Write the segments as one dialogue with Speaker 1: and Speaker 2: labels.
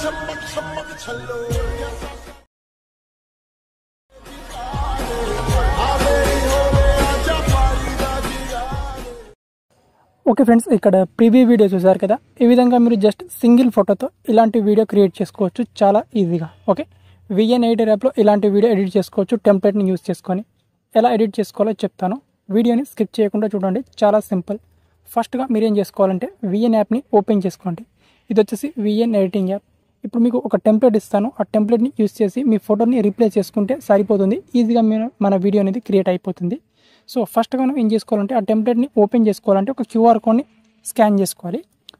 Speaker 1: Okay friends, ఇక్కడ preview video చూసారు కదా. ఈ విధంగా మీరు జస్ట్ సింగిల్ ఫోటోతో ఇలాంటి వీడియో క్రియేట్ చేసుకోవచ్చు చాలా ఈజీగా. ఓకే, విఎన్ ఎడిటర్ యాప్లో ఇలాంటి వీడియో ఎడిట్ చేసుకోవచ్చు టెంప్లెట్ని యూజ్ చేసుకొని. ఎలా ఎడిట్ చేసుకోవాలో చెప్తాను, వీడియోని స్కిప్ చేయకుండా చూడండి. చాలా సింపుల్. ఫస్ట్గా మీరు ఏం చేసుకోవాలంటే విఎన్ యాప్ని ఓపెన్ చేసుకోండి. ఇది వచ్చేసి విఎన్ ఎడిటింగ్ యాప్. ఇప్పుడు మీకు ఒక టెంప్లెట్ ఇస్తాను, ఆ టెంప్లెట్ని యూజ్ చేసి మీ ఫోటోని రీప్లేస్ చేసుకుంటే సరిపోతుంది. ఈజీగా మన వీడియో అనేది క్రియేట్ అయిపోతుంది. సో ఫస్ట్గా మనం ఏం చేసుకోవాలంటే ఆ టెంప్లెట్ని ఓపెన్ చేసుకోవాలంటే ఒక క్యూఆర్ కోడ్ని స్కాన్ చేసుకోవాలి.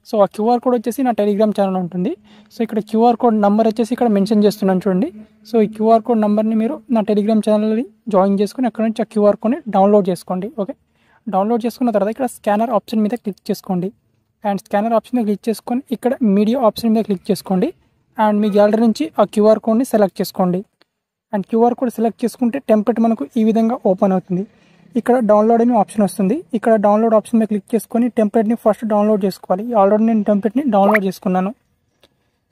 Speaker 1: సో ఆ క్యూఆర్ కోడ్ వచ్చేసి నా టెలిగ్రామ్ ఛానల్ ఉంటుంది. సో ఇక్కడ క్యూఆర్ కోడ్ నెంబర్ వచ్చేసి ఇక్కడ మెన్షన్ చేస్తున్నాను చూడండి. సో ఈ క్యూఆర్ కోడ్ నెంబర్ని మీరు నా టెలిగ్రామ్ ఛానల్ని జాయిన్ చేసుకుని అక్కడ నుంచి ఆ క్యూఆర్ కోడ్ని డౌన్లోడ్ చేసుకోండి. ఓకే, డౌన్లోడ్ చేసుకున్న తర్వాత ఇక్కడ స్కానర్ ఆప్షన్ మీద క్లిక్ చేసుకోండి. అండ్ స్కానర్ ఆప్షన్ మీద క్లిక్ చేసుకొని ఇక్కడ మీడియా ఆప్షన్ మీద క్లిక్ చేసుకోండి. అండ్ మీ గ్యాలరీ నుంచి ఆ క్యూఆర్ కోడ్ని సెలెక్ట్ చేసుకోండి. అండ్ క్యూఆర్ కోడ్ సెలెక్ట్ చేసుకుంటే టెంప్లెట్ మనకు ఈ విధంగా ఓపెన్ అవుతుంది. ఇక్కడ డౌన్లోడ్ అనే ఆప్షన్ వస్తుంది. ఇక్కడ డౌన్లోడ్ ఆప్షన్ మీద క్లిక్ చేసుకొని టెంప్లెట్ని ఫస్ట్ డౌన్లోడ్ చేసుకోవాలి. ఆల్రెడీ నేను టెంప్లెట్ని డౌన్లోడ్ చేసుకున్నాను.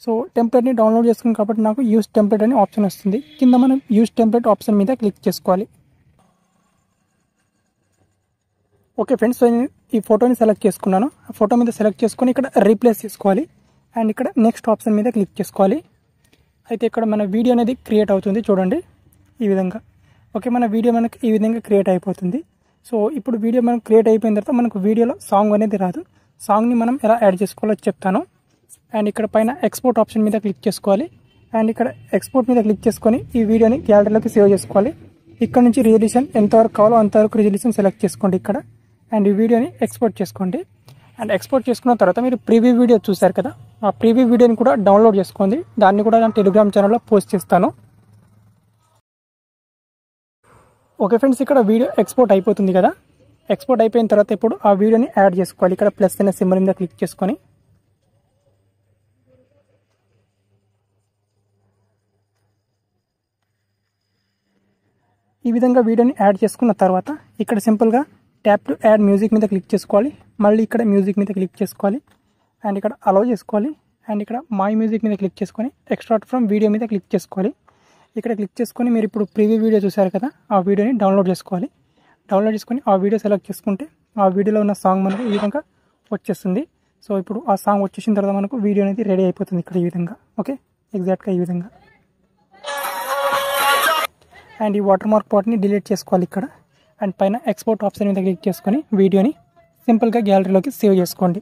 Speaker 1: సో టెంప్లెట్ని డౌన్లోడ్ చేసుకున్నాను కాబట్టి నాకు యూస్ టెంప్లెట్ అనే ఆప్షన్ వస్తుంది. కింద మనం యూస్ టెంప్లెట్ ఆప్షన్ మీద క్లిక్ చేసుకోవాలి. ఓకే ఫ్రెండ్స్, సో నేను ఈ ఫోటోని సెలెక్ట్ చేసుకున్నాను. ఆ ఫోటో మీద సెలెక్ట్ చేసుకొని ఇక్కడ రీప్లేస్ చేసుకోవాలి. అండ్ ఇక్కడ నెక్స్ట్ ఆప్షన్ మీద క్లిక్ చేసుకోవాలి. అయితే ఇక్కడ మన వీడియో అనేది క్రియేట్ అవుతుంది చూడండి ఈ విధంగా. ఓకే, మన వీడియో మనకు ఈ విధంగా క్రియేట్ అయిపోతుంది. సో ఇప్పుడు వీడియో మనకు క్రియేట్ అయిపోయిన తర్వాత మనకు వీడియోలో సాంగ్ అనేది రాదు. సాంగ్ని మనం ఎలా యాడ్ చేసుకోవాలో చెప్తాను. అండ్ ఇక్కడ పైన ఎక్స్పోర్ట్ ఆప్షన్ మీద క్లిక్ చేసుకోవాలి. అండ్ ఇక్కడ ఎక్స్పోర్ట్ మీద క్లిక్ చేసుకొని ఈ వీడియోని గ్యాలరీలోకి సేవ్ చేసుకోవాలి. ఇక్కడ నుంచి రిజల్యూషన్ ఎంతవరకు కావాలో అంతవరకు రిజల్యూషన్ సెలెక్ట్ చేసుకోండి ఇక్కడ. అండ్ ఈ వీడియోని ఎక్స్పోర్ట్ చేసుకోండి. అండ్ ఎక్స్పోర్ట్ చేసుకున్న తర్వాత మీరు ప్రీవ్యూ వీడియో చూసారు కదా, ఆ ప్రీవ్యూ వీడియోని కూడా డౌన్లోడ్ చేసుకోండి. దాన్ని కూడా నేను టెలిగ్రామ్ ఛానల్లో పోస్ట్ చేస్తాను. ఓకే ఫ్రెండ్స్, ఇక్కడ వీడియో ఎక్స్పోర్ట్ అయిపోతుంది కదా. ఎక్స్పోర్ట్ అయిపోయిన తర్వాత ఇప్పుడు ఆ వీడియోని యాడ్ చేసుకోవాలి. ఇక్కడ ప్లస్ అనే సింబల్ మీద క్లిక్ చేసుకొని ఈ విధంగా వీడియోని యాడ్ చేసుకున్న తర్వాత ఇక్కడ సింపుల్గా ట్యాప్ టు యాడ్ మ్యూజిక్ మీద క్లిక్ చేసుకోవాలి. మళ్ళీ ఇక్కడ మ్యూజిక్ మీద క్లిక్ చేసుకోవాలి. అండ్ ఇక్కడ అలౌ చేసుకోవాలి. అండ్ ఇక్కడ మై మ్యూజిక్ మీద క్లిక్ చేసుకొని ఎక్స్ట్రాక్ట్ ఫ్రమ్ వీడియో మీద క్లిక్ చేసుకోవాలి. ఇక్కడ క్లిక్ చేసుకొని మీరు ఇప్పుడు ప్రీవ్యూ వీడియో చూసారు కదా, ఆ వీడియోని డౌన్లోడ్ చేసుకోవాలి. డౌన్లోడ్ చేసుకొని ఆ వీడియో సెలెక్ట్ చేసుకుంటే ఆ వీడియోలో ఉన్న సాంగ్ మనకు ఈ విధంగా వచ్చేస్తుంది. సో ఇప్పుడు ఆ సాంగ్ వచ్చేసిన తర్వాత మనకు వీడియో అనేది రెడీ అయిపోతుంది ఇక్కడ ఈ విధంగా. ఓకే, ఎగ్జాక్ట్గా ఈ విధంగా. అండ్ ఈ వాటర్ మార్క్ పార్ట్ని డిలీట్ చేసుకోవాలి ఇక్కడ. అండ్ పైన ఎక్స్పోర్ట్ ఆప్షన్ మీద క్లిక్ చేసుకొని వీడియోని సింపుల్గా గ్యాలరీలోకి సేవ్ చేసుకోండి.